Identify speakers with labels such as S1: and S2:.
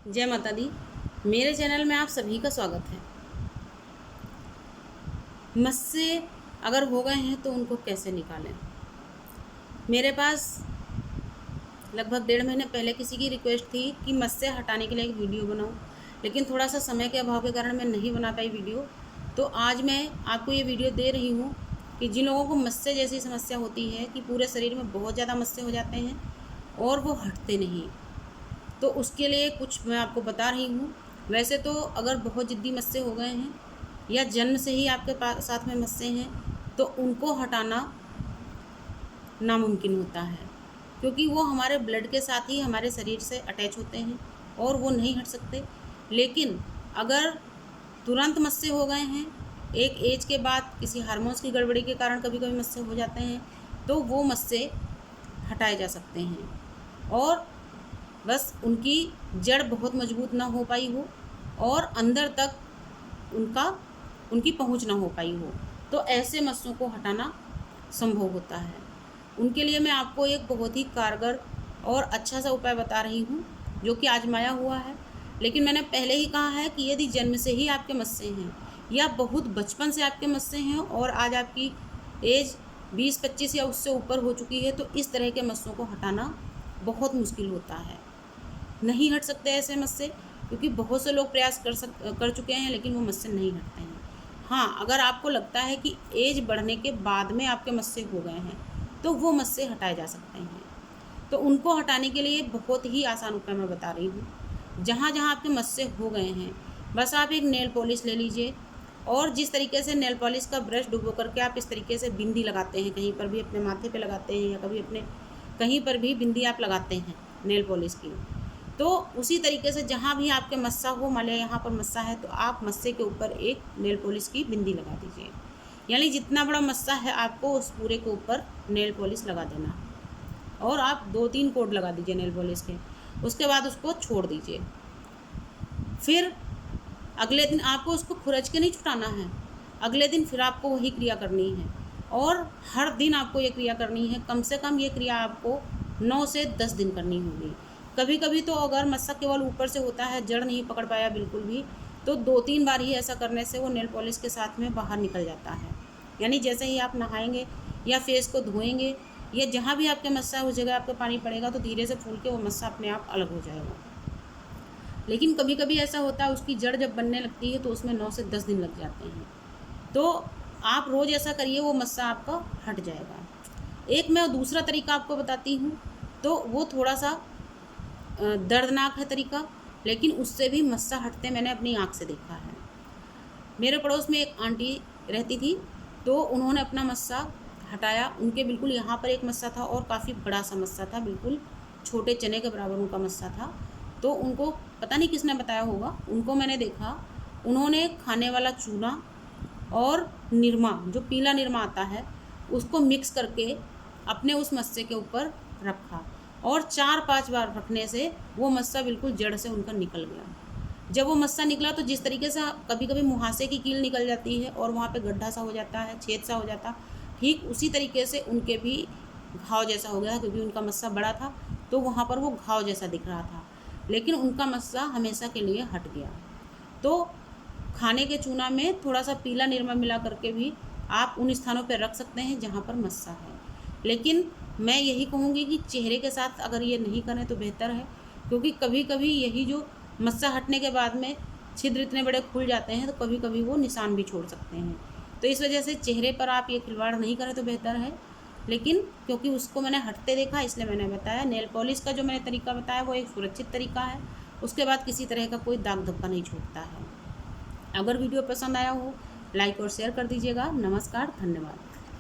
S1: जय माता दी। मेरे चैनल में आप सभी का स्वागत है। मस्से अगर हो गए हैं तो उनको कैसे निकालें। मेरे पास लगभग 1.5 महीने पहले किसी की रिक्वेस्ट थी कि मस्से हटाने के लिए एक वीडियो बनाऊं, लेकिन थोड़ा सा समय के अभाव के कारण मैं नहीं बना पाई वीडियो। तो आज मैं आपको ये वीडियो दे रही हूँ कि जिन लोगों को मस्से जैसी समस्या होती है कि पूरे शरीर में बहुत ज़्यादा मस्से हो जाते हैं और वो हटते नहीं, तो उसके लिए कुछ मैं आपको बता रही हूँ। वैसे तो अगर बहुत ज़िद्दी मस्से हो गए हैं या जन्म से ही आपके पास साथ में मस्से हैं तो उनको हटाना नामुमकिन होता है, क्योंकि वो हमारे ब्लड के साथ ही हमारे शरीर से अटैच होते हैं और वो नहीं हट सकते। लेकिन अगर तुरंत मस्से हो गए हैं, एक एज के बाद किसी हार्मोन्स की गड़बड़ी के कारण कभी कभी मस्से हो जाते हैं, तो वो मस्से हटाए जा सकते हैं। और बस उनकी जड़ बहुत मजबूत ना हो पाई हो और अंदर तक उनकी पहुंच ना हो पाई हो, तो ऐसे मस्सों को हटाना संभव होता है। उनके लिए मैं आपको एक बहुत ही कारगर और अच्छा सा उपाय बता रही हूँ जो कि आजमाया हुआ है। लेकिन मैंने पहले ही कहा है कि यदि जन्म से ही आपके मस्से हैं या बहुत बचपन से आपके मस्से हैं और आज आपकी एज 20-25 या उससे ऊपर हो चुकी है, तो इस तरह के मस्सों को हटाना बहुत मुश्किल होता है। नहीं हट सकते ऐसे मस्से, क्योंकि बहुत से लोग प्रयास कर चुके हैं लेकिन वो मस्से नहीं हटते हैं। हाँ, अगर आपको लगता है कि एज बढ़ने के बाद में आपके मस्से हो गए हैं तो वो मस्से हटाए जा सकते हैं। तो उनको हटाने के लिए बहुत ही आसान उपाय मैं बता रही हूँ। जहाँ जहाँ आपके मस्से हो गए हैं, बस आप एक नेल पॉलिश ले लीजिए और जिस तरीके से नेल पॉलिश का ब्रश डुबो करके आप इस तरीके से बिंदी लगाते हैं, कहीं पर भी अपने माथे पे लगाते हैं या कभी अपने कहीं पर भी बिंदी आप लगाते हैं नेल पॉलिश की, तो उसी तरीके से जहाँ भी आपके मस्सा हो, मान लिया यहाँ पर मस्सा है तो आप मस्से के ऊपर एक नेल पॉलिश की बिंदी लगा दीजिए। यानी जितना बड़ा मस्सा है आपको उस पूरे के ऊपर नेल पॉलिश लगा देना और आप 2-3 कोड लगा दीजिए नेल पॉलिश के। उसके बाद उसको छोड़ दीजिए। फिर अगले दिन आपको उसको खुरच के नहीं छुटाना है, अगले दिन फिर आपको वही क्रिया करनी है और हर दिन आपको ये क्रिया करनी है। कम से कम ये क्रिया आपको 9 से 10 दिन करनी होगी। कभी कभी तो अगर मस्सा केवल ऊपर से होता है, जड़ नहीं पकड़ पाया बिल्कुल भी, तो 2-3 बार ही ऐसा करने से वो नेल पॉलिश के साथ में बाहर निकल जाता है। यानी जैसे ही आप नहाएंगे या फेस को धोएंगे या जहाँ भी आपके मस्सा है उस जगह आपका पानी पड़ेगा तो धीरे से फूल के वो मस्सा अपने आप अलग हो जाएगा। लेकिन कभी कभी ऐसा होता है उसकी जड़ जब बनने लगती है तो उसमें 9 से 10 दिन लग जाते हैं। तो आप रोज़ ऐसा करिए, वो मस्सा आपका हट जाएगा। एक मैं दूसरा तरीका आपको बताती हूँ, तो वो थोड़ा सा दर्दनाक है तरीका, लेकिन उससे भी मस्सा हटते मैंने अपनी आँख से देखा है। मेरे पड़ोस में एक आंटी रहती थी, तो उन्होंने अपना मस्सा हटाया। उनके बिल्कुल यहाँ पर एक मस्सा था और काफ़ी बड़ा सा मस्सा था, बिल्कुल छोटे चने के बराबर उनका मस्सा था। तो उनको पता नहीं किसने बताया होगा, उनको मैंने देखा उन्होंने खाने वाला चूना और निरमा, जो पीला निरमा आता है, उसको मिक्स करके अपने उस मस्से के ऊपर रखा और 4-5 बार रखने से वो मस्सा बिल्कुल जड़ से उनका निकल गया। जब वो मस्सा निकला तो जिस तरीके से कभी कभी मुहासे की कील निकल जाती है और वहाँ पे गड्ढा सा हो जाता है, छेद सा हो जाता, ठीक उसी तरीके से उनके भी घाव जैसा हो गया, क्योंकि उनका मस्सा बड़ा था तो वहाँ पर वो घाव जैसा दिख रहा था, लेकिन उनका मस्सा हमेशा के लिए हट गया। तो खाने के चूना में थोड़ा सा पीला निरमा मिला करके भी आप उन स्थानों पर रख सकते हैं जहाँ पर मस्सा है। लेकिन मैं यही कहूँगी कि चेहरे के साथ अगर ये नहीं करें तो बेहतर है, क्योंकि कभी कभी यही जो मस्सा हटने के बाद में छिद्र इतने बड़े खुल जाते हैं तो कभी कभी वो निशान भी छोड़ सकते हैं। तो इस वजह से चेहरे पर आप ये खिलवाड़ नहीं करें तो बेहतर है। लेकिन क्योंकि उसको मैंने हटते देखा इसलिए मैंने बताया। नेल पॉलिश का जो मैंने तरीका बताया वो एक सुरक्षित तरीका है, उसके बाद किसी तरह का कोई दाग धब्बा नहीं छूटता है। अगर वीडियो पसंद आया हो लाइक और शेयर कर दीजिएगा। नमस्कार, धन्यवाद।